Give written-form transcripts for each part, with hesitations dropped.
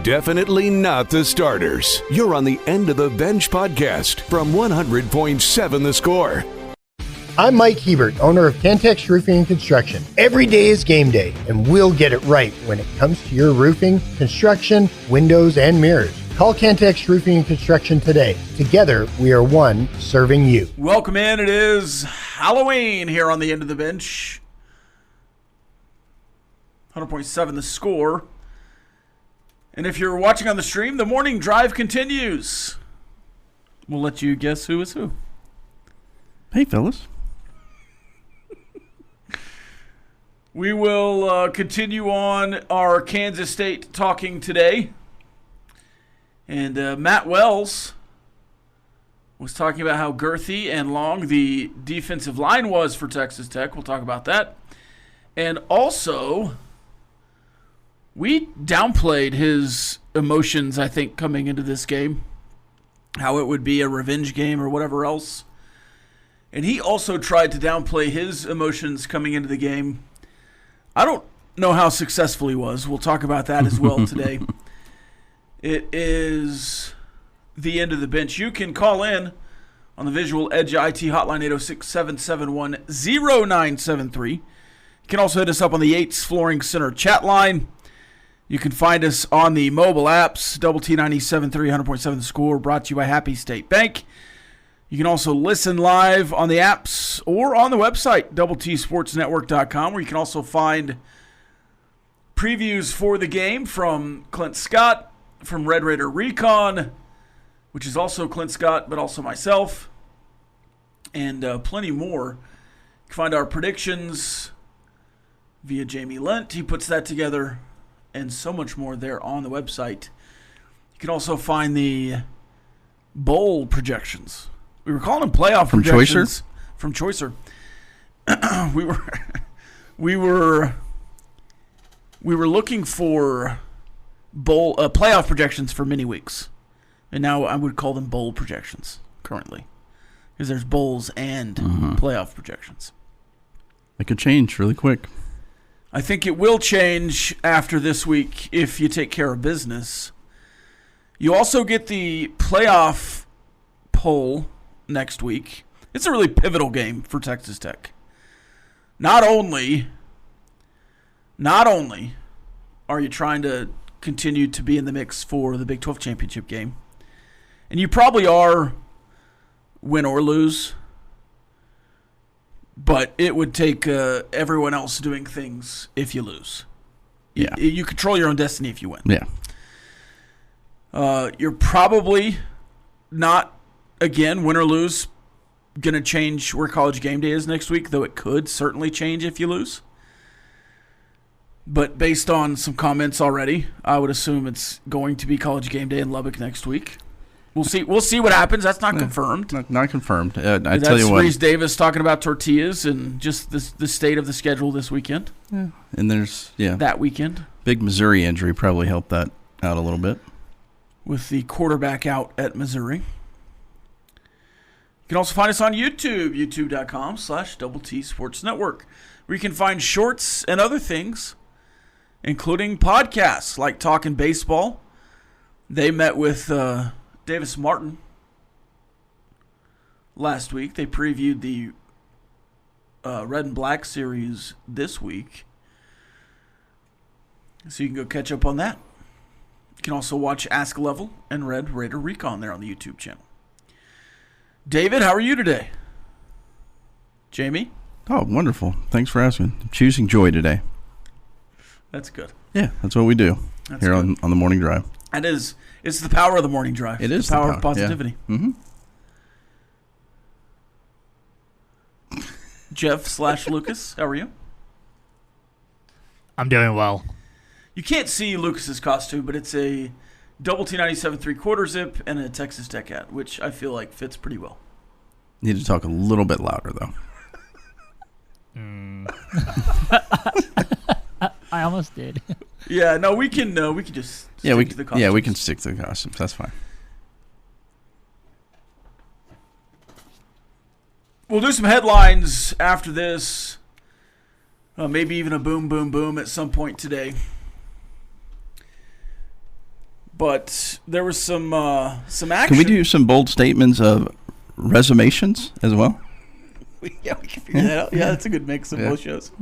Definitely not the starters. You're on the End of the Bench podcast from 100.7 The Score. I'm Mike Hebert, owner of Cantex Roofing and Construction. Every day is game day, and we'll get it right when it comes to your roofing, construction, windows, and mirrors. Call Cantex Roofing and Construction today. Together, we are one serving you. Welcome in. It is Halloween here on the End of the Bench. 100.7 The Score. And if you're watching on the stream, the morning drive continues. We'll let you guess who is who. Hey, fellas. We will continue on our Kansas State talking today. And Matt Wells was talking about how girthy and long the defensive line was for Texas Tech. We'll talk about that. And also, we downplayed his emotions, I think, coming into this game. How it would be a revenge game or whatever else. And he also tried to downplay his emotions coming into the game. I don't know how successful he was. We'll talk about that as well today. It is the End of the Bench. You can call in on the Visual Edge IT hotline 806-771-0973. You can also hit us up on the Yates Flooring Center chat line. You can find us on the mobile apps, Double T 97.3, 100.7 The Score, brought to you by Happy State Bank. You can also listen live on the apps or on the website, doubleTSportsNetwork.com, where you can also find previews for the game from Clint Scott, from Red Raider Recon, which is also Clint Scott, but also myself, and plenty more. You can find our predictions via Jamie Lent. He puts that together, and so much more there on the website. You can also find the bowl projections. We were calling them playoff projections. From Choicer? we were looking for bowl playoff projections for many weeks, and now I would call them bowl projections currently, because there's bowls and playoff projections. It could change really quick. I think it will change after this week if you take care of business. You also get the playoff poll next week. It's a really pivotal game for Texas Tech. Not only are you trying to continue to be in the mix for the Big 12 championship game, and you probably are, win or lose, but it would take everyone else doing things if you lose. Yeah. You control your own destiny if you win. Yeah. You're probably not, again, win or lose, going to change where College Game Day is next week, though it could certainly change if you lose. But based on some comments already, I would assume it's going to be College Game Day in Lubbock next week. We'll see. We'll see what happens. That's not confirmed. Not confirmed. I That's tell you what. Reese Davis talking about tortillas and just the state of the schedule this weekend. Yeah. And there's that weekend. Big Missouri injury probably helped that out a little bit. With the quarterback out at Missouri. You can also find us on YouTube, youtube.com/Double T Sports Network, where you can find shorts and other things, including podcasts like Talking Baseball. They met with Davis Martin last week. They previewed the Red and Black series this week. So you can go catch up on that. You can also watch Ask Level and Red Raider Recon there on the YouTube channel. David, how are you today? Jamie? Oh, wonderful. Thanks for asking. I'm choosing joy today. That's good. Yeah, that's what we do here on the morning drive. It is. It's the power of the morning drive. It is the power of positivity. Yeah. Mm-hmm. Jeff/Lucas, how are you? I'm doing well. You can't see Lucas's costume, but it's a Double T 97 3/4 zip and a Texas Tech hat, which I feel like fits pretty well. Need to talk a little bit louder, though. I almost did. Yeah, no, we can just stick to the costumes. Yeah, we can stick to the costumes. That's fine. We'll do some headlines after this. Maybe even a boom, boom, boom at some point today. But there was some action. Can we do some bold statements of resumations as well? Yeah, we can figure that out. Yeah, that's a good mix of both shows.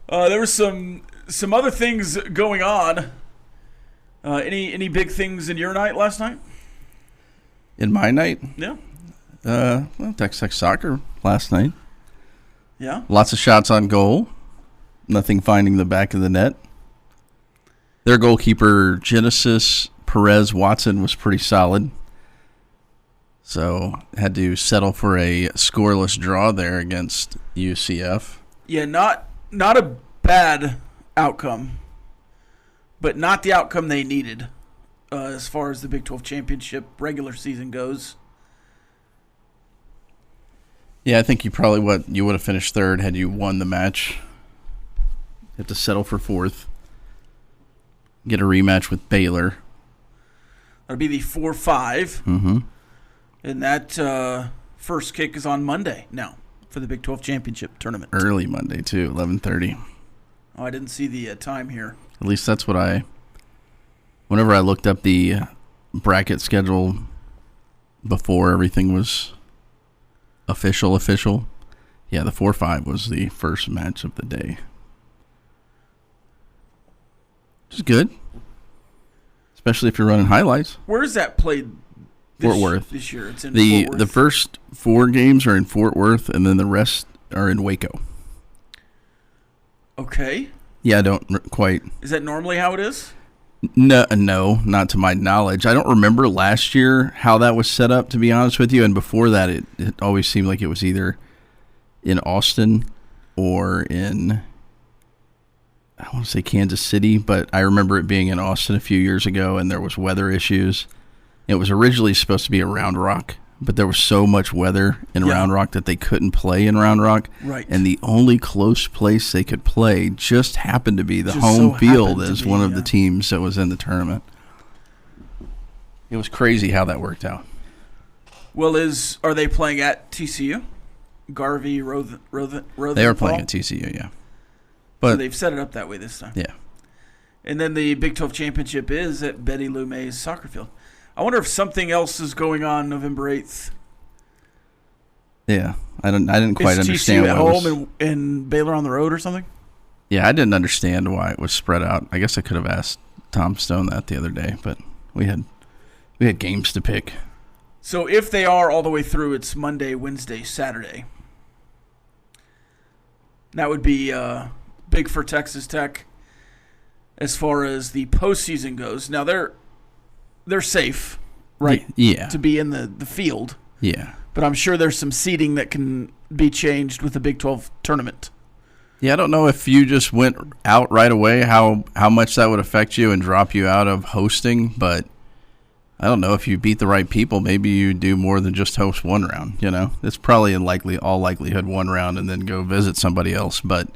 There was some other things going on. Any big things in your night last night? In my night? Yeah. Well, Texas soccer last night. Yeah. Lots of shots on goal. Nothing finding the back of the net. Their goalkeeper, Genesis Perez Watson, was pretty solid. So had to settle for a scoreless draw there against UCF. Yeah, not a bad outcome, but not the outcome they needed as far as the Big 12 championship regular season goes. Yeah, I think you would have finished third had you won the match. You have to settle for fourth. Get a rematch with Baylor. That'll be the 4-5. Mm-hmm. And that first kick is on Monday now for the Big 12 championship tournament. Early Monday, too, 11:30. Oh, I didn't see the time here. At least that's what whenever I looked up the bracket schedule before everything was official, yeah, the 4-5 was the first match of the day. Which is good, especially if you're running highlights. Where is that played Fort Worth. This year? It's in the Fort Worth. The first 4 games are in Fort Worth, and then the rest are in Waco. Okay. Yeah, I don't quite. Is that normally how it is? No, not to my knowledge. I don't remember last year how that was set up, to be honest with you. And before that, it always seemed like it was either in Austin or in, I want to say Kansas City, but I remember it being in Austin a few years ago, and there was weather issues. It was originally supposed to be a Round Rock, but there was so much weather in Round Rock that they couldn't play in Round Rock. Right. And the only close place they could play just happened to be the Just home so field happened to as be, one of the teams that was in the tournament. It was crazy how that worked out. Well, are they playing at TCU? Garvey, Rosenthal? They are playing at TCU, yeah. But So they've set it up that way this time. yeah. And then the Big 12 championship is at Betty Lou Mays soccer field. I wonder if something else is going on November 8th. Yeah, I didn't quite Is understand TCU at why it was, home and Baylor on the road or something? Yeah, I didn't understand why it was spread out. I guess I could have asked Tom Stone that the other day, but we had games to pick. So if they are all the way through, it's Monday, Wednesday, Saturday. That would be big for Texas Tech as far as the postseason goes. Now they're safe, right? Yeah. To be in the field. Yeah. But I'm sure there's some seeding that can be changed with the Big 12 tournament. Yeah, I don't know if you just went out right away, how much that would affect you and drop you out of hosting, but I don't know if you beat the right people, maybe you do more than just host one round, you know? It's probably in all likelihood one round and then go visit somebody else, but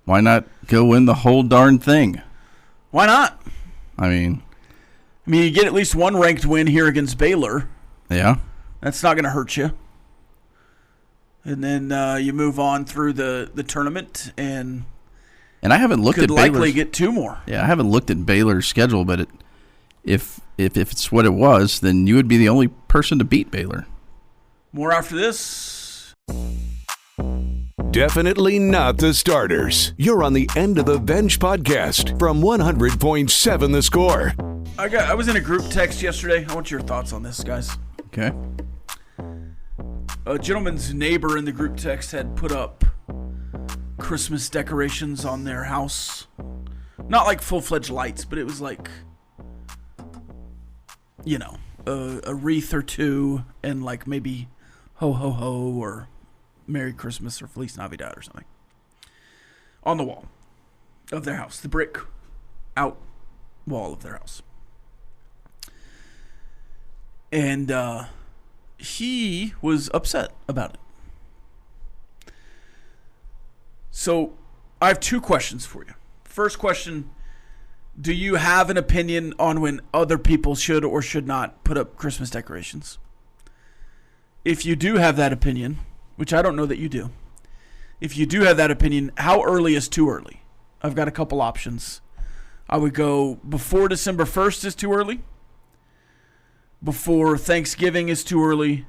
why not go win the whole darn thing? Why not? I mean, you get at least one ranked win here against Baylor. yeah. That's not going to hurt you. And then you move on through the tournament and I haven't looked could at likely Baylor's, get 2 more. Yeah, I haven't looked at Baylor's schedule, but if it's what it was, then you would be the only person to beat Baylor. More after this. Definitely not the starters. You're on the End of the Bench podcast from 100.7 The Score. I was in a group text yesterday. I want your thoughts on this, guys. Okay. A gentleman's neighbor in the group text had put up Christmas decorations on their house. Not like full-fledged lights, but it was like, a wreath or 2 and like maybe ho ho ho or Merry Christmas or Feliz Navidad or something on the wall of their house, the brick out wall of their house. And he was upset about it. So I have 2 questions for you. First question, do you have an opinion on when other people should or should not put up Christmas decorations? If you do have that opinion, which I don't know that you do, if you do have that opinion, how early is too early? I've got a couple options. I would go before December 1st is too early, before Thanksgiving is too early,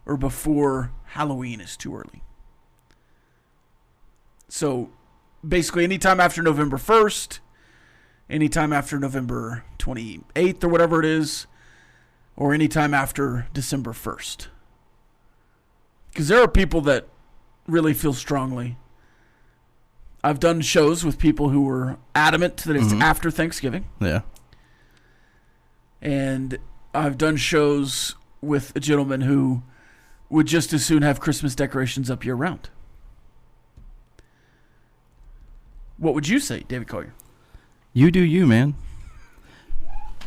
or before Halloween is too early. So basically anytime after November 1st, anytime after November 28th or whatever it is, or anytime after December 1st. Because there are people that really feel strongly. I've done shows with people who were adamant that it's after Thanksgiving. Yeah. And I've done shows with a gentleman who would just as soon have Christmas decorations up year round. What would you say, David Collier? You do you, man.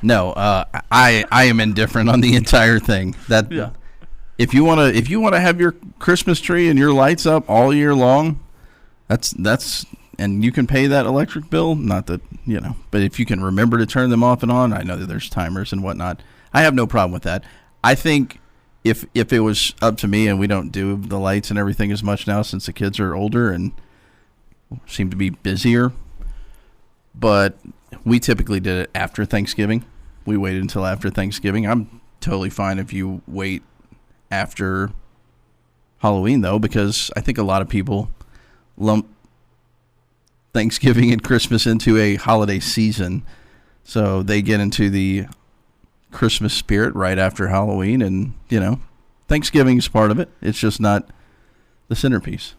No, I am indifferent on the entire thing. That Yeah. If you wanna have your Christmas tree and your lights up all year long, that's and you can pay that electric bill. Not that but if you can remember to turn them off and on, I know that there's timers and whatnot. I have no problem with that. I think if it was up to me, and we don't do the lights and everything as much now since the kids are older and seem to be busier, but we typically did it after Thanksgiving. We waited until after Thanksgiving. I'm totally fine if you wait after Halloween, though, because I think a lot of people lump Thanksgiving and Christmas into a holiday season. So they get into the Christmas spirit right after Halloween, and, Thanksgiving is part of it. It's just not the centerpiece.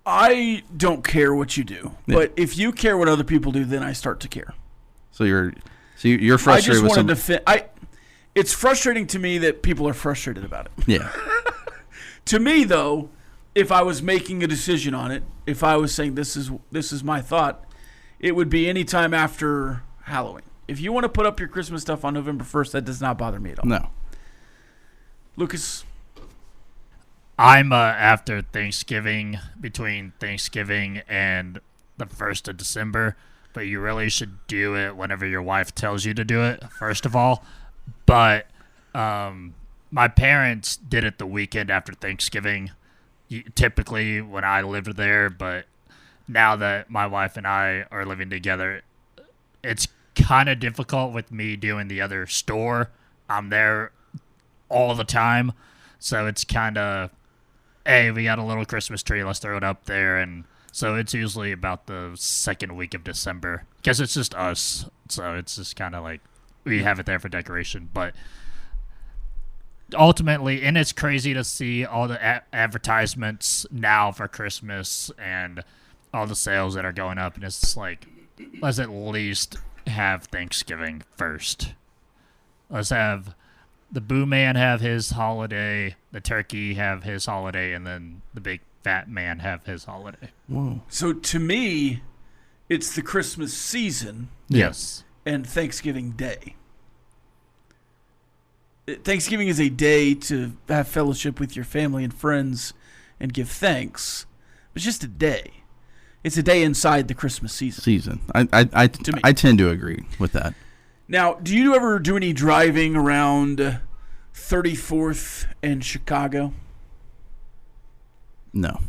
I don't care what you do, Yeah. but if you care what other people do, then I start to care. So you're frustrated I just with wanted some... to it's frustrating to me that people are frustrated about it. Yeah. To me, though, if I was making a decision on it, if I was saying this is my thought, it would be any time after Halloween. If you want to put up your Christmas stuff on November 1st, that does not bother me at all. No. Lucas? I'm after Thanksgiving, between Thanksgiving and the 1st of December, but you really should do it whenever your wife tells you to do it, first of all. But my parents did it the weekend after Thanksgiving, typically when I lived there, but now that my wife and I are living together, it's kind of difficult with me doing the other store. I'm there all the time, so it's kind of, hey, we got a little Christmas tree, let's throw it up there. And so it's usually about the second week of December, because it's just us, so it's just kind of like we have it there for decoration. But ultimately, and it's crazy to see all the advertisements now for Christmas and all the sales that are going up, and it's just like, let's at least have Thanksgiving first. Let's have the Boo Man have his holiday, the turkey have his holiday, and then the big fat man have his holiday. Whoa. So to me, it's the Christmas season. Yes. And Thanksgiving Day. Thanksgiving is a day to have fellowship with your family and friends and give thanks. It's just a day. It's a day inside the Christmas season. I tend to agree with that. Now, do you ever do any driving around 34th and Chicago? No.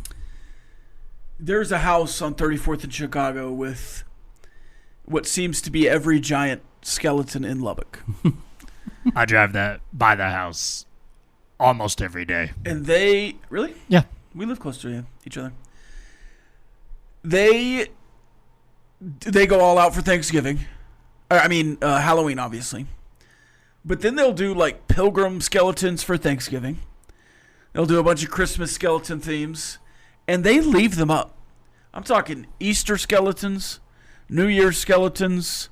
There's a house on 34th in Chicago with what seems to be every giant skeleton in Lubbock. I drive by the house almost every day. And they... Really? Yeah. We live close to each other. They go all out for Thanksgiving. Halloween, obviously. But then they'll do, like, pilgrim skeletons for Thanksgiving. They'll do a bunch of Christmas skeleton themes. And they leave them up. I'm talking Easter skeletons, New Year's skeletons.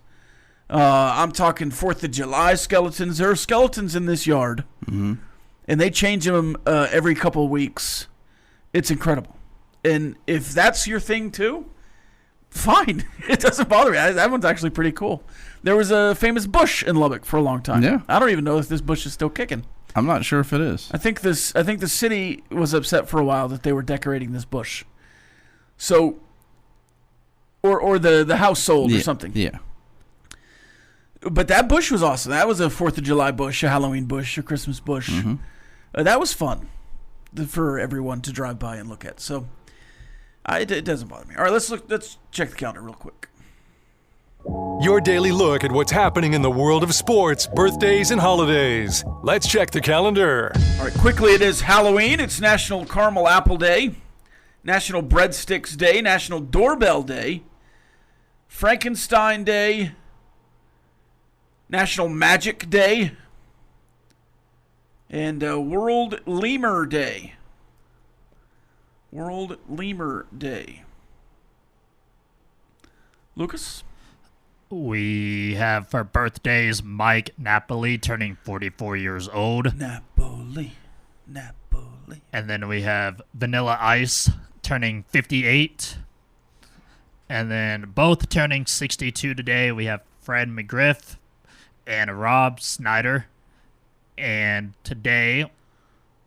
I'm talking 4th of July skeletons. There are skeletons in this yard. Mm-hmm. And they change them every couple of weeks. It's incredible. And if that's your thing too, fine. It doesn't bother me. That one's actually pretty cool. There was a famous bush in Lubbock for a long time. Yeah. I don't even know if this bush is still kicking. I'm not sure if it is. I think the city was upset for a while that they were decorating this bush. So, or the house sold or something. Yeah. But that bush was awesome. That was a 4th of July bush, a Halloween bush, a Christmas bush. Mm-hmm. That was fun for everyone to drive by and look at. So, It doesn't bother me. All right, let's check the calendar real quick. Your daily look at what's happening in the world of sports, birthdays, and holidays. Let's check the calendar. All right, quickly, it is Halloween. It's National Caramel Apple Day, National Breadsticks Day, National Doorbell Day, Frankenstein Day, National Magic Day, and World Lemur Day. World Lemur Day. Lucas? We have for birthdays Mike Napoli turning 44 years old. Napoli. And then we have Vanilla Ice turning 58. And then both turning 62 today. We have Fred McGriff and Rob Snyder. And today...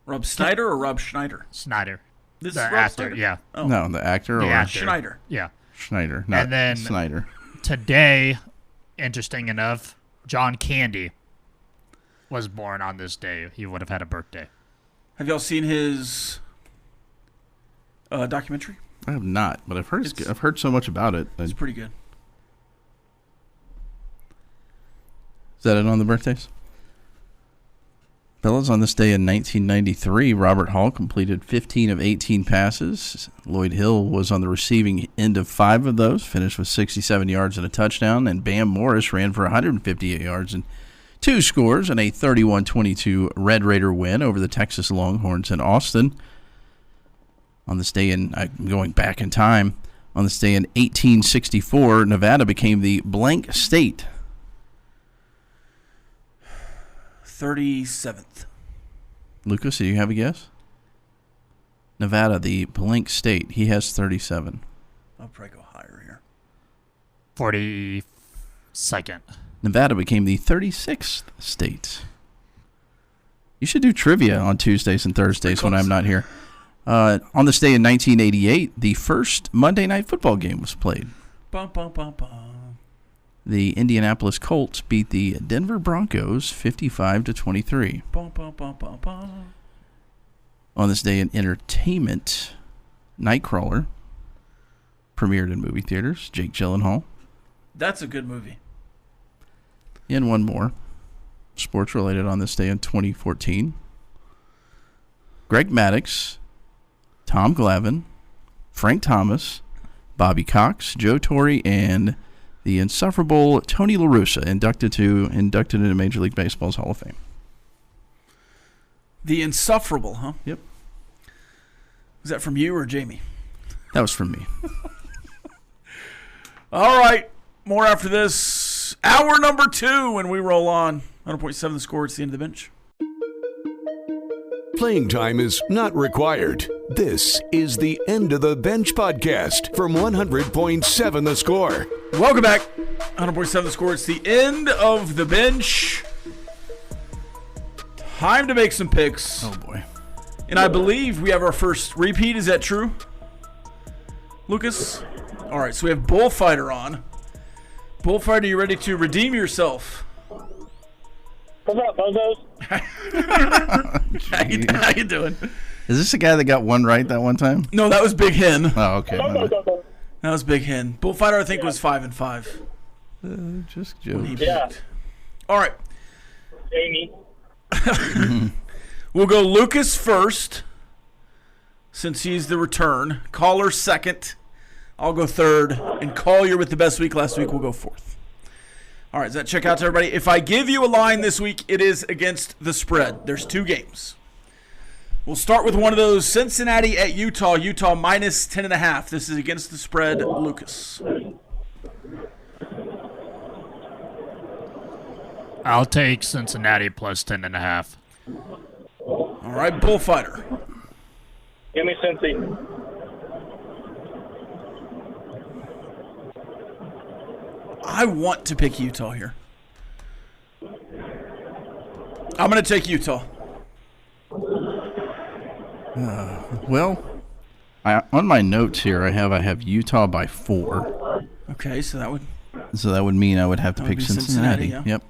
Rob Snyder or Rob Schneider? Snyder. This The is Rob actor, Snyder? yeah. Oh. No, the actor The or actor. Schneider. Yeah. Schneider, not And then- Snyder. Today, interesting enough, John Candy was born on this day. He would have had a birthday. Have y'all seen his documentary? I have not, but I've heard so much about it. It's pretty good. Is that it on the birthdays? Fellas, on this day in 1993, Robert Hall completed 15 of 18 passes. Lloyd Hill was on the receiving end of 5 of those, finished with 67 yards and a touchdown, and Bam Morris ran for 158 yards and 2 scores in a 31-22 Red Raider win over the Texas Longhorns in Austin. On this day going back in time, on this day in 1864, Nevada became the blank state. 37th. Lucas, do you have a guess? Nevada, the blank state. He has 37. I'll probably go higher here. 42nd. Nevada became the 36th state. You should do trivia on Tuesdays and Thursdays when I'm not here. On this day in 1988, the first Monday Night Football game was played. Bum, bum, bum, bum. The Indianapolis Colts beat the Denver Broncos 55-23. Bum, bum, bum, bum, bum. On this day in entertainment, Nightcrawler premiered in movie theaters. Jake Gyllenhaal. That's a good movie. And one more, sports related on this day in 2014. Greg Maddux, Tom Glavine, Frank Thomas, Bobby Cox, Joe Torre, and the insufferable Tony La Russa inducted into Major League Baseball's Hall of Fame. The Insufferable, huh? Yep. Is that from you or Jamie? That was from me. All right. More after this. Hour number 2 when we roll on. 100.7 The Score. It's the end of the bench. Playing time is not required. This is the End of the Bench podcast from 100.7 The Score. Welcome back. 100.7 The Score. It's the end of the bench. Time to make some picks. Oh, boy. And I believe we have our first repeat. Is that true? Lucas? All right, so we have Bullfighter on. Bullfighter, you ready to redeem yourself? What's up, bozos? How you doing? Is this the guy that got one right that one time? No, that was Big Hen. Oh, okay. That was Big Hen. Bullfighter, I think, was 5-5. Just When he joke. Yeah. peaked. All right. Jamie. We'll go Lucas first, since he's the return. Caller second. I'll go third. And Collier with the best week last week will go fourth. All right, does that check out to everybody? If I give you a line this week, it is against the spread. There's 2 games. We'll start with one of those. Cincinnati at Utah. Utah minus 10.5. This is against the spread. Lucas. I'll take Cincinnati plus 10.5. All right, Bullfighter. Give me Cincy. I want to pick Utah here. I'm going to take Utah. Well, on my notes here, I have Utah by 4. Okay, so that would... So that would mean I would have to That pick would be Cincinnati. Cincinnati, yeah. Yep.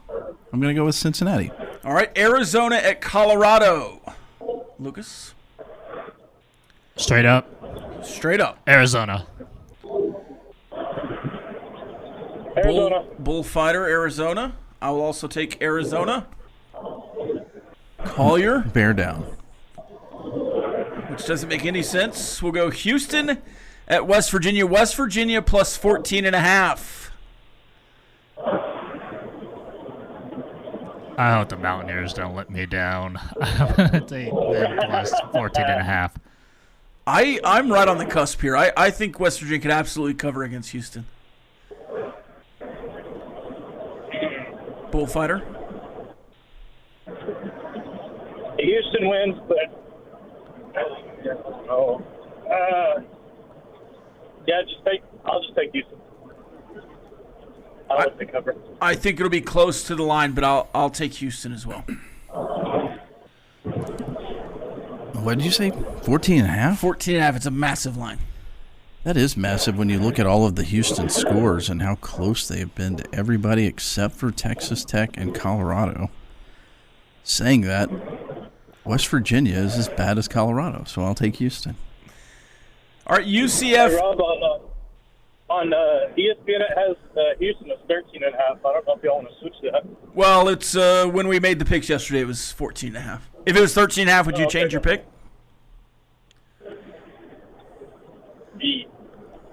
I'm going to go with Cincinnati. All right, Arizona at Colorado. Lucas? Straight up. Straight up. Arizona. Arizona. Bullfighter, Arizona. I will also take Arizona. Collier, Bear down. which doesn't make any sense. We'll go Houston at West Virginia. West Virginia plus 14.5. I hope the Mountaineers don't let me down. I'm going to take them plus 14.5. I'm right on the cusp here. I think West Virginia could absolutely cover against Houston. Bullfighter. Houston wins, but I'll just take Houston. I'll let the cover. I think it'll be close to the line, but I'll take Houston as well. What did you say? 14.5? 14.5. It's a massive line. That is massive when you look at all of the Houston scores and how close they have been to everybody except for Texas Tech and Colorado. Saying that, West Virginia is as bad as Colorado, so I'll take Houston. All right, UCF. Hey, Rob, on ESPN it has Houston as 13.5. I don't know if y'all want to switch that. Well, it's when we made the picks yesterday, it was 14.5. If it was 13.5, would you change your pick?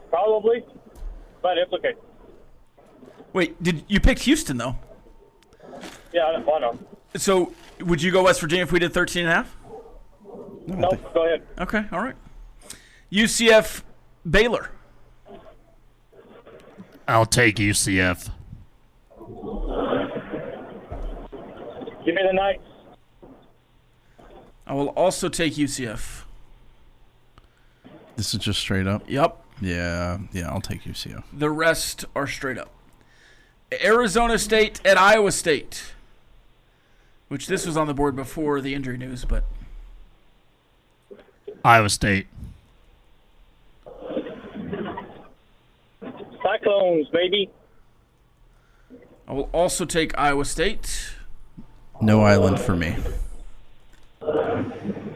Probably, but it's okay. Wait, did you pick Houston though? Yeah, I know. So would you go West Virginia if we did 13.5? No, go ahead. Okay, all right. UCF Baylor. I'll take UCF. Give me the Knights. I will also take UCF. This is just straight up? Yep. Yeah, I'll take UCF. The rest are straight up. Arizona State at Iowa State, which this was on the board before the injury news, but Iowa State. Cyclones, baby. I will also take Iowa State. No island for me. All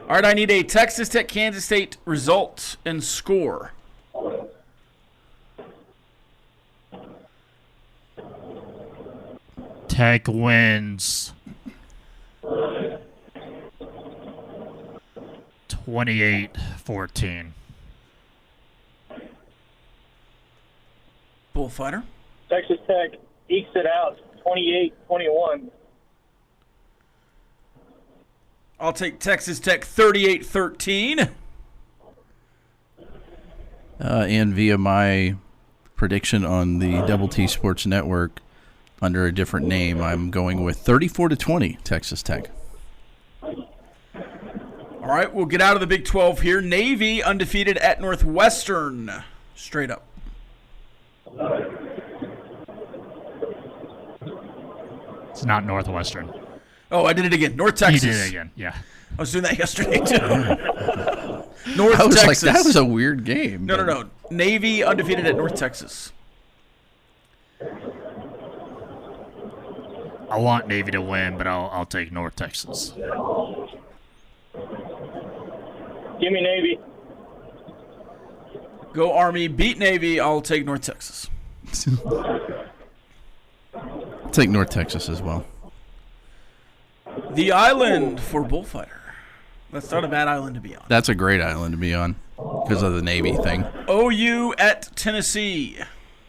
right, I need a Texas Tech Kansas State result and score. Tech wins 28-14. Bullfighter. Texas Tech ekes it out 28-21. I'll take Texas Tech 38-13. And via my prediction on the Double T Sports Network under a different name, I'm going with 34-20 Texas Tech. All right, we'll get out of the Big 12 here. Navy undefeated at Northwestern. Straight up. It's not Northwestern. Oh, I did it again. North Texas. You did it again, yeah. I was doing that yesterday, too. North I was Texas. like, that was a weird game. No. Navy undefeated at North Texas. I want Navy to win, but I'll take North Texas. Give me Navy. Go Army, beat Navy. I'll take North Texas. I'll take North Texas as well. The island for Bullfighter. That's not a bad island to be on. That's a great island to be on because of the Navy thing. OU at Tennessee.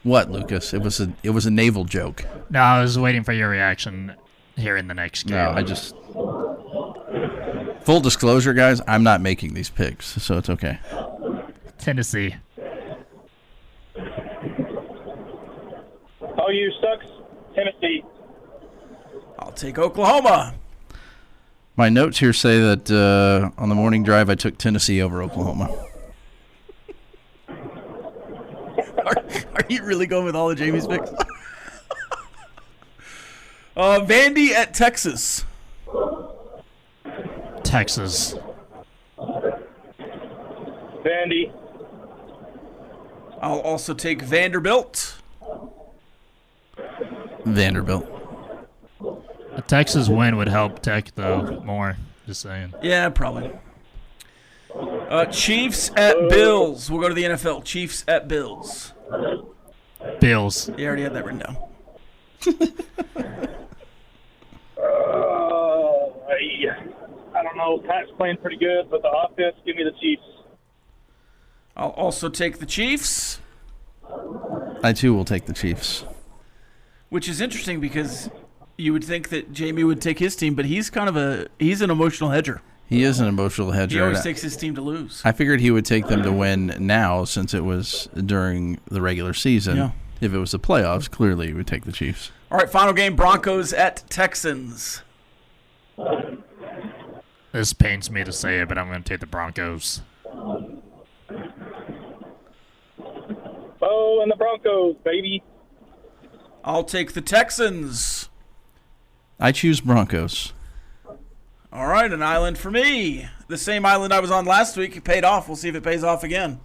What, Lucas? It was a naval joke. No, I was waiting for your reaction here in the next game. No, I just... Full disclosure, guys, I'm not making these picks, so it's okay. Tennessee. OU sucks. Tennessee. I'll take Oklahoma. My notes here say that on the morning drive, I took Tennessee over Oklahoma. Are you really going with all of Jamie's picks? Vandy at Texas. Texas. Vandy. I'll also take Vanderbilt. Vanderbilt. A Texas win would help Tech, though, more. Just saying. Yeah, probably. Chiefs at Bills. We'll go to the NFL. Chiefs at Bills. Bills. You already had that written down. I don't know. Pat's playing pretty good, but the offense, give me the Chiefs. I'll also take the Chiefs. I, too, will take the Chiefs. Which is interesting because you would think that Jamie would take his team, but he's he's an emotional hedger. He is an emotional hedger. He always takes his team to lose. I figured he would take them to win now since it was during the regular season. Yeah. If it was the playoffs, clearly he would take the Chiefs. All right, final game, Broncos at Texans. This pains me to say it, but I'm going to take the Broncos. Oh, and the Broncos, baby. I'll take the Texans. I choose Broncos. All right, an island for me. The same island I was on last week. It paid off. We'll see if it pays off again.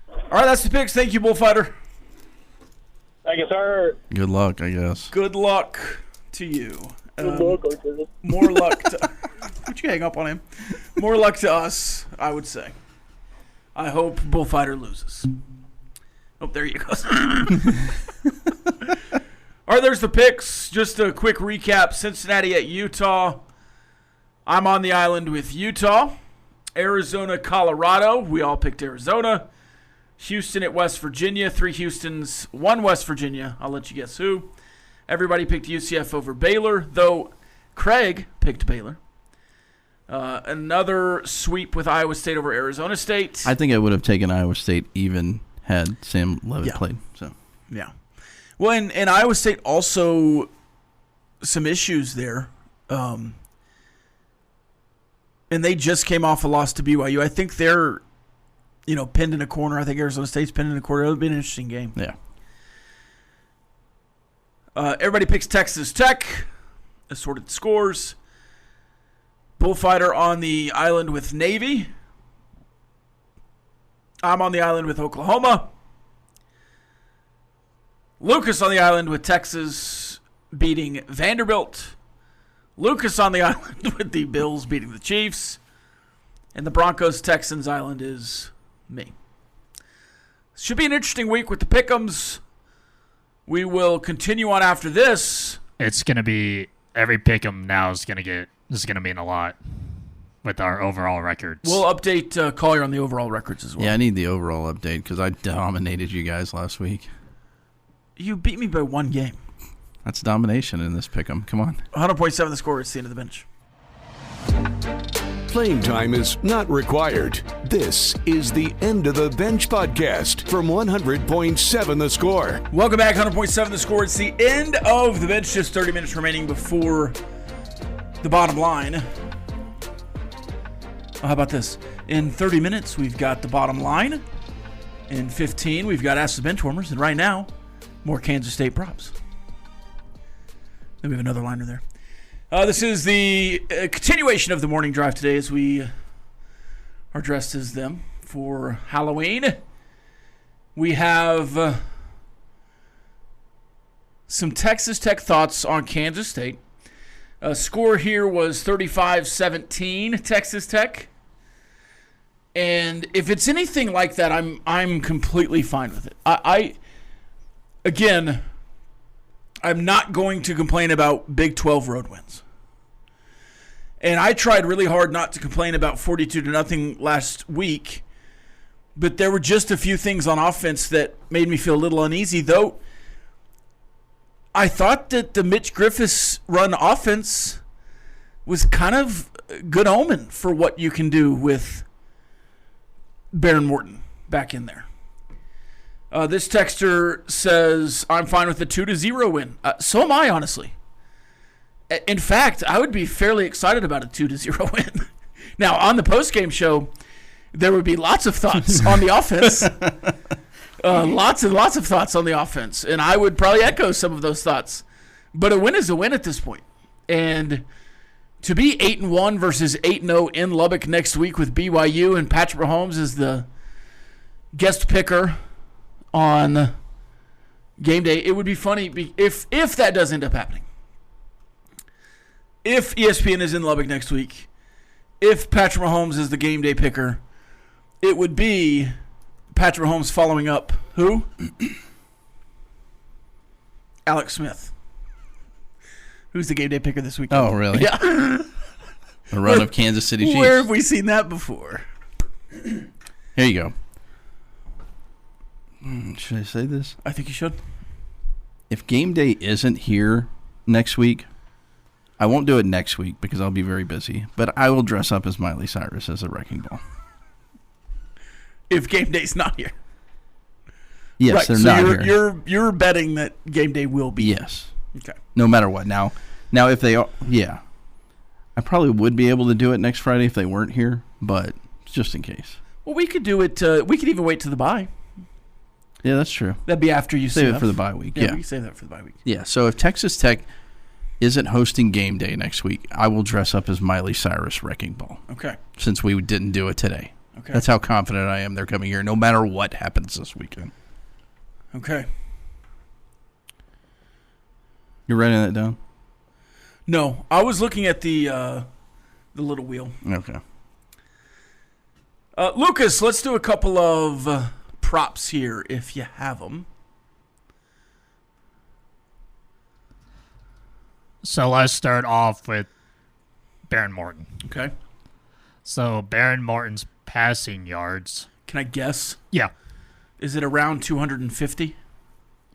All right, that's the picks. Thank you, Bullfighter. Thank you, sir. Good luck, I guess. Good luck to you. Good luck, Arturo. More luck to... Would you hang up on him? More luck to us, I would say. I hope Bullfighter loses. Oh, there you go. All right, there's the picks. Just a quick recap. Cincinnati at Utah. I'm on the island with Utah. Arizona, Colorado. We all picked Arizona. Houston at West Virginia. 3 Houstons, 1 West Virginia. I'll let you guess who. Everybody picked UCF over Baylor, though Craig picked Baylor. Another sweep with Iowa State over Arizona State. I think I would have taken Iowa State even had Sam Levitt played. So yeah. Well, and Iowa State also some issues there. And they just came off a loss to BYU. I think they're, pinned in a corner. I think Arizona State's pinned in a corner. It'll be an interesting game. Yeah. Everybody picks Texas Tech. Assorted scores. Bullfighter on the island with Navy. I'm on the island with Oklahoma. Lucas on the island with Texas beating Vanderbilt. Lucas on the island with the Bills beating the Chiefs. And the Broncos-Texans island is me. Should be an interesting week with the pick'ems. We will continue on after this. It's going to be every pick'em now is going to mean a lot with our overall records. We'll update Collier on the overall records as well. Yeah, I need the overall update because I dominated you guys last week. You beat me by 1 game. That's domination in this pick'em. Come on. 100.7 the score. It's the end of the bench. Playing time is not required. This is the End of the Bench podcast from 100.7 The Score. Welcome back, 100.7 The Score. It's the end of the bench. Just 30 minutes remaining before the bottom line. How about this? In 30 minutes, we've got the bottom line. In 15, we've got Ask The Benchwarmers. And right now, more Kansas State props. Then we have another liner there. This is the continuation of the morning drive today as we are dressed as them for Halloween. We have some Texas Tech thoughts on Kansas State. Score here was 35-17 Texas Tech. And if it's anything like that, I'm completely fine with it. Again, I'm not going to complain about Big 12 road wins. And I tried really hard not to complain about 42-0 last week, but there were just a few things on offense that made me feel a little uneasy, though I thought that the Mitch Griffiths run offense was kind of a good omen for what you can do with Baron Morton back in there. This texter says, I'm fine with the 2-0 win. So am I, honestly. In fact, I would be fairly excited about a 2-0 win. Now, on the postgame show, there would be lots of thoughts on the offense. Lots and lots of thoughts on the offense. And I would probably echo some of those thoughts. But a win is a win at this point. And to be 8-1 versus 8-0 in Lubbock next week with BYU and Patrick Mahomes is the guest picker on game day, it would be funny if that does end up happening. If ESPN is in Lubbock next week if Patrick Mahomes is the game day picker, it would be Patrick Mahomes following up who? Alex Smith. Who's the game day picker this weekend? Oh, really? Yeah. A run of Kansas City Chiefs. Where have we seen that before? Here you go. Should I say this? I think you should. If game day isn't here next week, I won't do it next week because I'll be very busy, but I will dress up as Miley Cyrus as a wrecking ball. If game day's not here. Yes, right, they're so not here. You're betting that game day will be. Yes. Okay. No matter what. Now if they are, yeah. I probably would be able to do it next Friday if they weren't here, but just in case. Well, we could do it. We could even wait to the bye. Yeah, that's true. That'd be after you save it for the bye week. Yeah, we can save that for the bye week. Yeah, so if Texas Tech isn't hosting game day next week, I will dress up as Miley Cyrus wrecking ball. Okay. Since we didn't do it today. Okay. That's how confident I am they're coming here, no matter what happens this weekend. Okay. You're writing that down? No, I was looking at the little wheel. Okay. Lucas, let's do a couple of props here if you have them. So let's start off with Baron Morton. Okay. So Baron Morton's passing yards. Can I guess? Yeah, Is it around 250?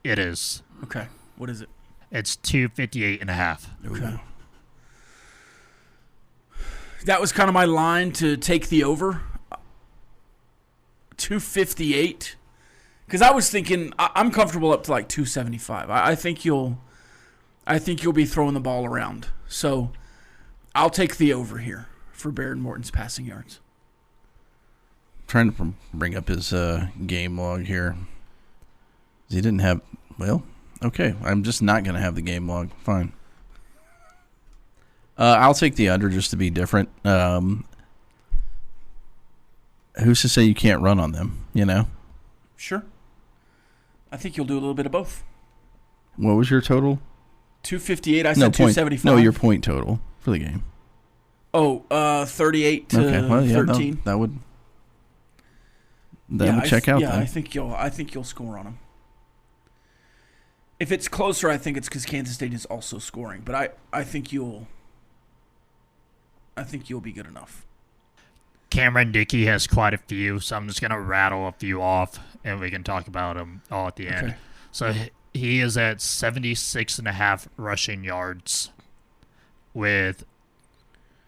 it is. Okay. What is it? It's 258.5. Okay. That was kind of my line to take the over. 258. Because I was thinking I'm comfortable up to like 275. I think you'll be throwing the ball around. So I'll take the over here for Baron Morton's passing yards. Trying to bring up his game log here. He didn't have, well, okay. I'm just not going to have the game log. Fine. I'll take the under just to be different. Who's to say you can't run on them, you know? Sure. I think you'll do a little bit of both. What was your total? 258. I said Point. 275. No, your point total for the game. Oh, 38 to Okay, well, yeah, 13. That would check out. Yeah, then. I think you'll score on them. If it's closer, I think it's because Kansas State is also scoring. But I think you'll be good enough. Cameron Dickey has quite a few, so I'm just going to rattle a few off, and we can talk about them all at the end. Okay. So he is at 76.5 rushing yards with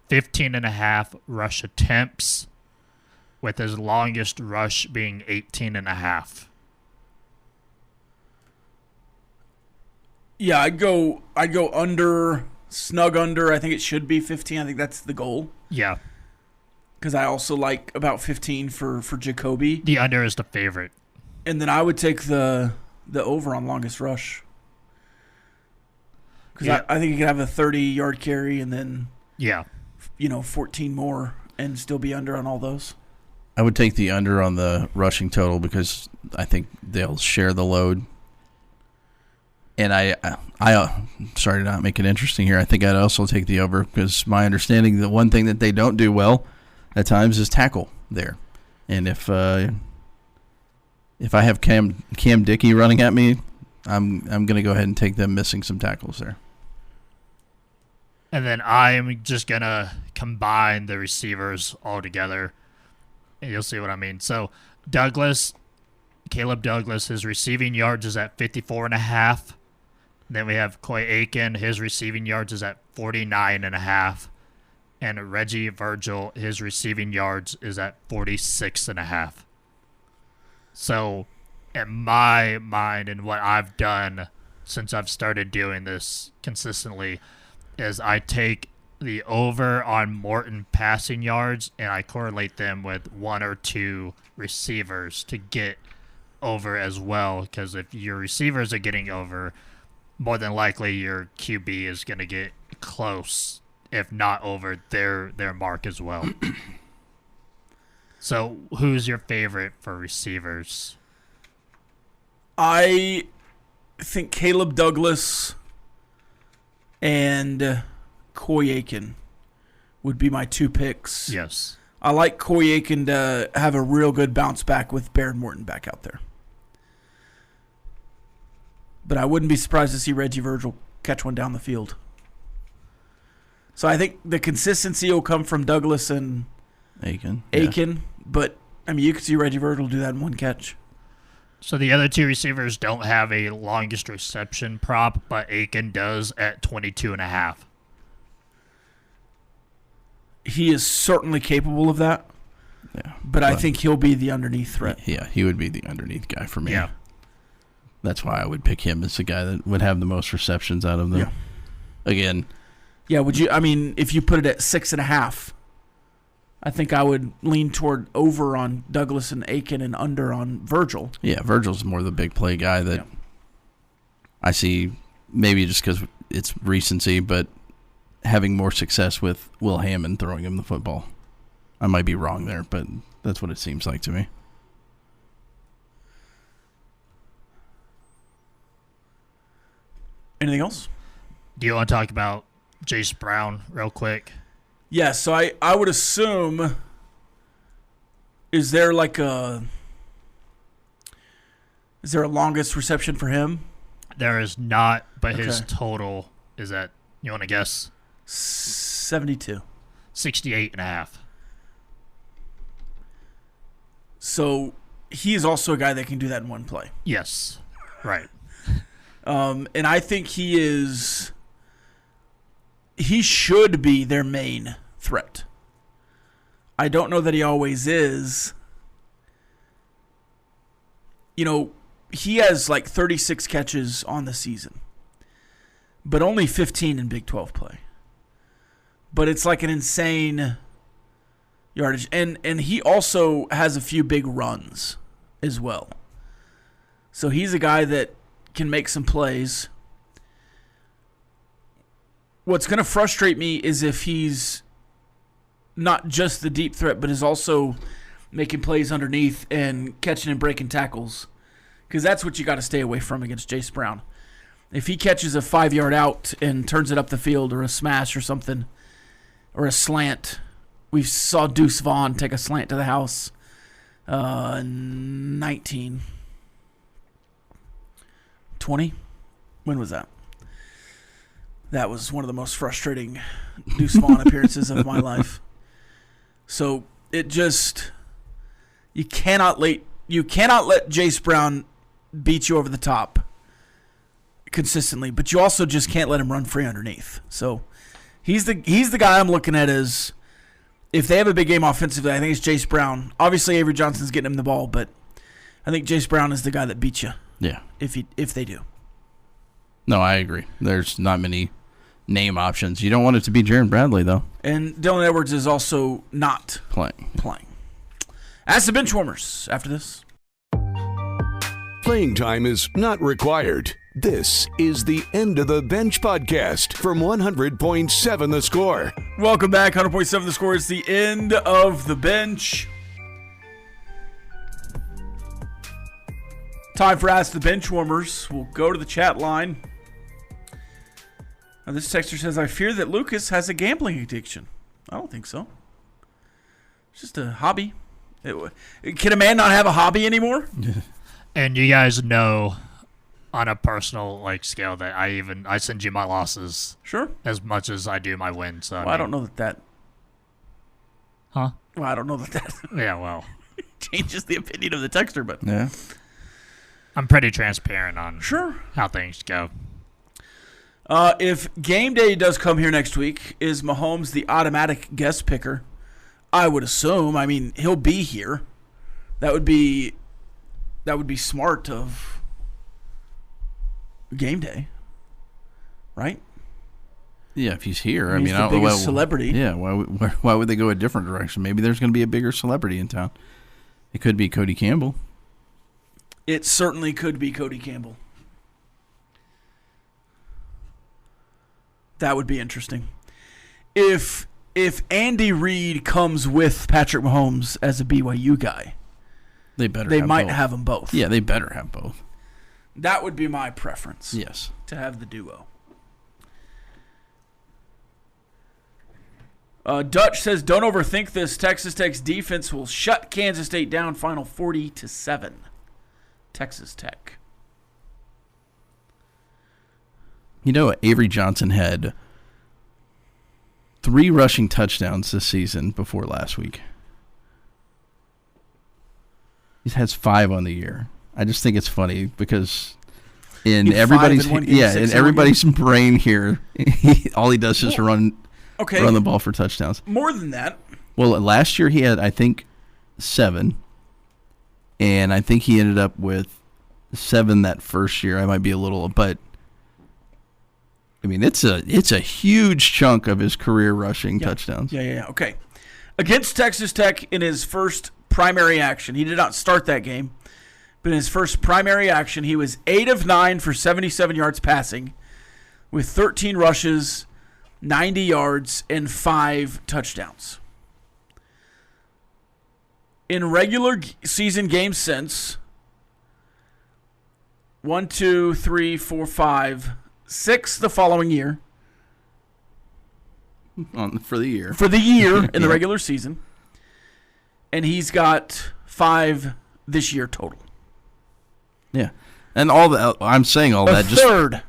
15.5 rush attempts, with his longest rush being 18.5. Yeah, I'd go under, snug under. I think it should be 15. I think that's the goal. Yeah. Because I also like about 15 for Jacoby. The under is the favorite. And then I would take the over on longest rush. Because Yeah. I think you could have a 30-yard carry and then, Yeah. 14 more and still be under on all those. I would take the under on the rushing total because I think they'll share the load. And I sorry to not make it interesting here. I think I'd also take the over because my understanding, the one thing that they don't do well at times is tackle there. And if I have Cam Dickey running at me, I'm going to go ahead and take them missing some tackles there. And then I am just going to combine the receivers all together, and you'll see what I mean. So Caleb Douglas, his receiving yards is at 54.5. Then we have Coy Aiken, his receiving yards is at 49.5. And Reggie Virgil, his receiving yards is at 46.5. So, in my mind and what I've done since I've started doing this consistently is I take the over on Morton passing yards and I correlate them with one or two receivers to get over as well. Because if your receivers are getting over, more than likely your QB is going to get close, if not over their mark as well. So, who's your favorite for receivers? I think Caleb Douglas and Coy Aiken would be my two picks. Yes. I like Corey Aiken to have a real good bounce back with Baron Morton back out there. But I wouldn't be surprised to see Reggie Virgil catch one down the field. So I think the consistency will come from Douglas and Aiken. But, I mean, you could see Reggie Virgil do that in one catch. So the other two receivers don't have a longest reception prop, but Aiken does at 22.5. He is certainly capable of that. Yeah. But I think he'll be the underneath threat. Yeah, he would be the underneath guy for me. Yeah. That's why I would pick him as the guy that would have the most receptions out of them. Yeah. Again. Yeah, would you? I mean, if you put it at 6.5, I think I would lean toward over on Douglas and Aiken and under on Virgil. Yeah, Virgil's more the big play guy that I see, maybe just because it's recency, but having more success with Will Hammond throwing him the football. I might be wrong there, but that's what it seems like to me. Anything else? Do you want to talk about Jace Brown real quick? Yeah, so I would assume, is there a longest reception for him? There is not, but his Okay. total is at, you want to guess? 72. 68.5. So he is also a guy that can do that in one play. Yes. Right. And I think he should be their main threat. I don't know that he always is. You know, he has like 36 catches on the season, but only 15 in Big 12 play. But it's like an insane yardage. And he also has a few big runs as well. So he's a guy that can make some plays. What's going to frustrate me is if he's not just the deep threat, but is also making plays underneath and catching and breaking tackles, because that's what you got to stay away from against Jace Brown. If he catches a 5-yard out and turns it up the field, or a smash or something, or a slant, we saw Deuce Vaughn take a slant to the house in 20. When was that? That was one of the most frustrating Deuce Vaughn appearances of my life. So it just, you cannot let Jace Brown beat you over the top consistently, but you also just can't let him run free underneath. So he's the guy I'm looking at as, if they have a big game offensively, I think it's Jace Brown. Obviously Avery Johnson's getting him the ball, but I think Jace Brown is the guy that beats you. Yeah. If they do. No, I agree. There's not many name options. You don't want it to be Jaron Bradley, though. And Dylan Edwards is also not Playing. Ask the Benchwarmers after this. Playing time is not required. This is the End of the Bench podcast from 100.7 The Score. Welcome back, 100.7 The Score. It's the End of the Bench. Time for Ask the Benchwarmers. We'll go to the chat line. Now, this texter says, I fear that Lucas has a gambling addiction. I don't think so. It's just a hobby. Can a man not have a hobby anymore? And you guys know, on a personal scale, that I send you my losses. Sure. As much as I do my wins. So, Well, I don't know that. Huh? Well, I don't know that Yeah, well. changes the opinion of the texter, but Yeah. I'm pretty transparent on sure. how things go. If game day does come here next week, is Mahomes the automatic guest picker? I would assume. I mean, he'll be here. That would be smart of game day, right? Yeah, if he's here. I He's mean, the I don't know biggest celebrity. Yeah, why would they go a different direction? Maybe there's going to be a bigger celebrity in town. It could be Cody Campbell. It certainly could be Cody Campbell. That would be interesting. If Andy Reid comes with Patrick Mahomes as a BYU guy, They might both. have them both. Yeah, they better have both. That would be my preference. Yes. To have the duo. Dutch says, don't overthink this. Texas Tech's defense will shut Kansas State down, final 40-7. Texas Tech. You know, Avery Johnson had 3 rushing touchdowns this season before last week. He has 5 on the year. I just think it's funny because in everybody's brain here, all he does is run the ball for touchdowns. More than that. Well, last year he had, I think, 7, and I think he ended up with 7 that first year. I might be a little, but I mean, it's a huge chunk of his career rushing touchdowns. Yeah. Okay. Against Texas Tech in his first primary action, he did not start that game, but in his first primary action, he was 8 of 9 for 77 yards passing with 13 rushes, 90 yards, and 5 touchdowns. In regular season games since, 1, 2, 3, 4, 5, 6 the following year. For the year. In the regular season. And he's got 5 this year total. Yeah. And I'm saying all that just... A third.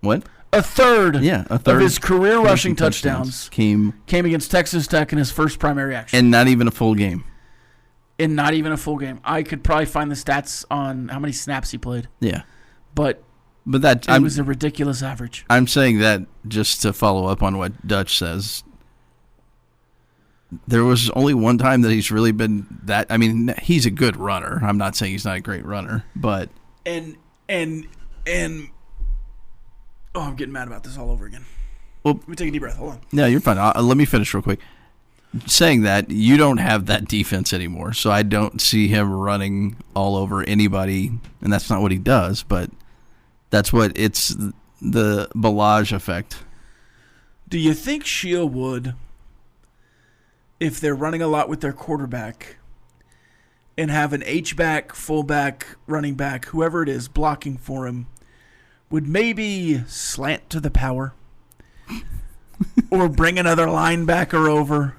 What? A third. Yeah, a third of his career rushing touchdowns came against Texas Tech in his first primary action. And not even a full game. I could probably find the stats on how many snaps he played. Yeah. But that was a ridiculous average. I'm saying that just to follow up on what Dutch says. There was only one time that he's really been that. I mean, he's a good runner. I'm not saying he's not a great runner, but and I'm getting mad about this all over again. Well, let me take a deep breath. Hold on. Yeah, you're fine. Let me finish real quick. Saying that, you don't have that defense anymore, so I don't see him running all over anybody, and that's not what he does, but that's it's the Balaj effect. Do you think Sheil would, if they're running a lot with their quarterback and have an H-back, fullback, running back, whoever it is blocking for him, would maybe slant to the power or bring another linebacker over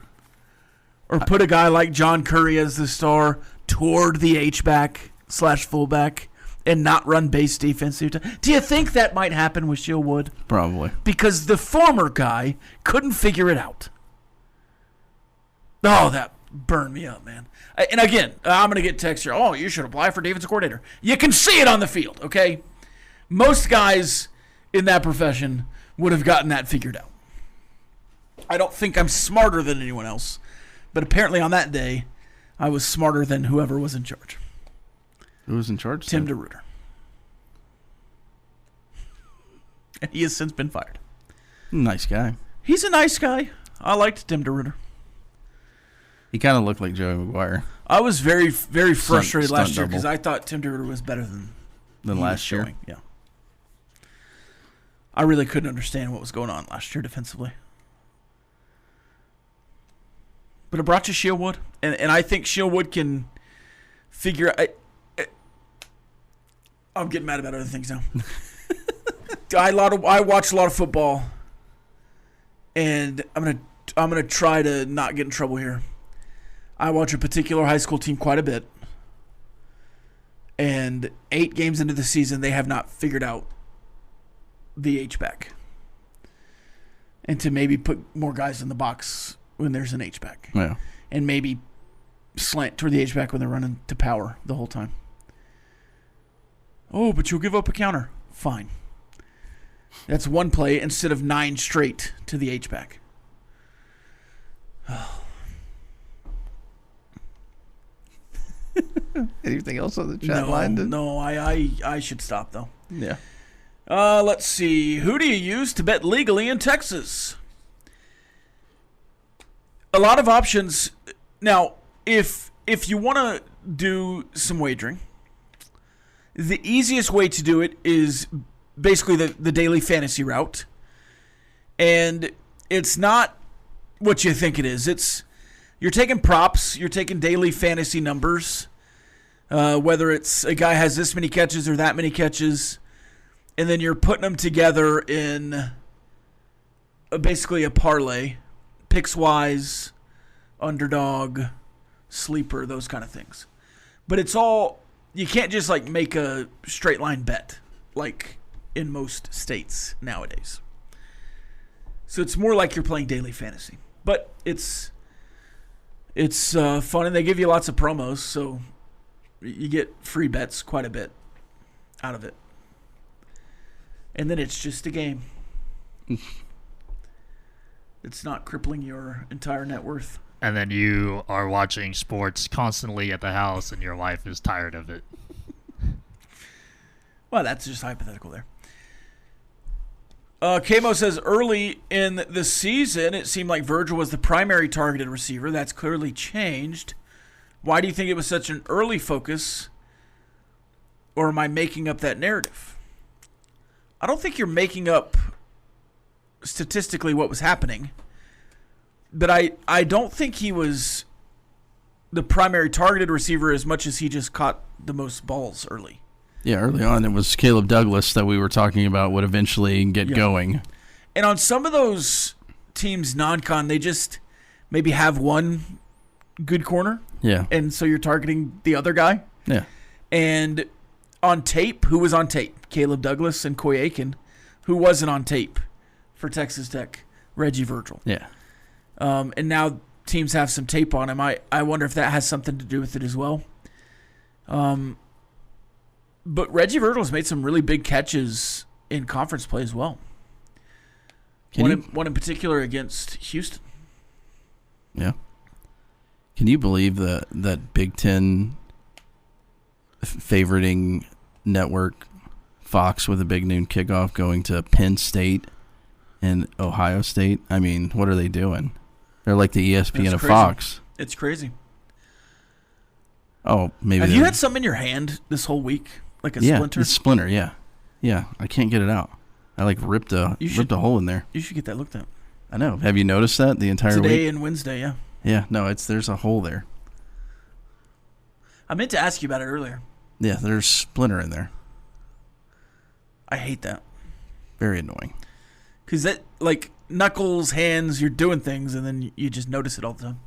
or put a guy like John Curry as the star toward the H-back / fullback and not run base defense? Do you think that might happen with Sheil Wood? Probably. Because the former guy couldn't figure it out. Oh, that burned me up, man. And again, I'm going to get text here. Oh, you should apply for defensive coordinator. You can see it on the field, okay? Most guys in that profession would have gotten that figured out. I don't think I'm smarter than anyone else, but apparently on that day, I was smarter than whoever was in charge. Who was in charge? Tim DeRuyter. And he has since been fired. Nice guy. He's a nice guy. I liked Tim DeRuyter. He kind of looked like Joey McGuire. I was very, very frustrated last year because I thought Tim DeRuyter was better than last year. Yeah. I really couldn't understand what was going on last year defensively. But it brought you Sheil Wood, and I think Sheil Wood can figure out. I'm getting mad about other things now. I watch a lot of football, and I'm gonna try to not get in trouble here. I watch a particular high school team quite a bit, and 8 games into the season, they have not figured out the H-back, and to maybe put more guys in the box when there's an H-back, and maybe slant toward the H-back when they're running to power the whole time. Oh, but you'll give up a counter. Fine. That's one play instead of 9 straight to the H-back. Anything else on the chat line? No, I should stop, though. Yeah. Let's see. Who do you use to bet legally in Texas? A lot of options. Now, if you want to do some wagering, the easiest way to do it is basically the daily fantasy route. And it's not what you think it is. You're taking props, you're taking daily fantasy numbers, whether it's a guy has this many catches or that many catches, and then you're putting them together in basically a parlay picks-wise, underdog, sleeper, those kind of things. But it's all, you can't just like make a straight line bet like in most states nowadays. So it's more like you're playing daily fantasy. But it's fun, and they give you lots of promos, so you get free bets quite a bit out of it. And then it's just a game. It's not crippling your entire net worth. And then you are watching sports constantly at the house, and your wife is tired of it. Well, that's just hypothetical there. Kamo says, early in the season, it seemed like Virgil was the primary targeted receiver. That's clearly changed. Why do you think it was such an early focus? Or am I making up that narrative? I don't think you're making up statistically what was happening. But I don't think he was the primary targeted receiver as much as he just caught the most balls early. Yeah, early on it was Caleb Douglas that we were talking about would eventually get going. And on some of those teams, non-con, they just maybe have one good corner. Yeah. And so you're targeting the other guy. Yeah. And on tape, who was on tape? Caleb Douglas and Coy Aiken. Who wasn't on tape for Texas Tech? Reggie Virgil. Yeah. And now teams have some tape on him. I wonder if that has something to do with it as well. But Reggie Virgil's made some really big catches in conference play as well. One in particular against Houston. Yeah. Can you believe that Big Ten favoriting network, Fox with a big noon kickoff, going to Penn State and Ohio State? I mean, what are they doing? They're like the ESPN of Fox. It's crazy. Oh, maybe. Have you had something in your hand this whole week? Like a splinter? Yeah, a splinter, yeah. Yeah, I can't get it out. I like ripped a hole in there. You should get that looked at. I know. Have you noticed that the entire week? Today and Wednesday, yeah. Yeah, no, there's a hole there. I meant to ask you about it earlier. Yeah, there's splinter in there. I hate that. Very annoying. Because that, like, knuckles, hands, you're doing things, and then you just notice it all the time.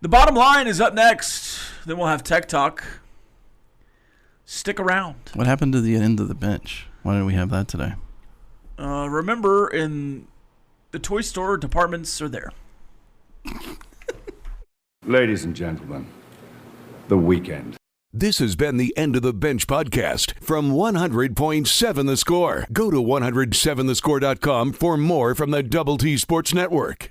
The bottom line is up next. Then we'll have Tech Talk. Stick around. What happened to the end of the bench? Why didn't we have that today? Remember, in the toy store, departments are there. Ladies and gentlemen, the weekend. This has been the End of the Bench podcast from 100.7 The Score. Go to 107thescore.com for more from the Double T Sports Network.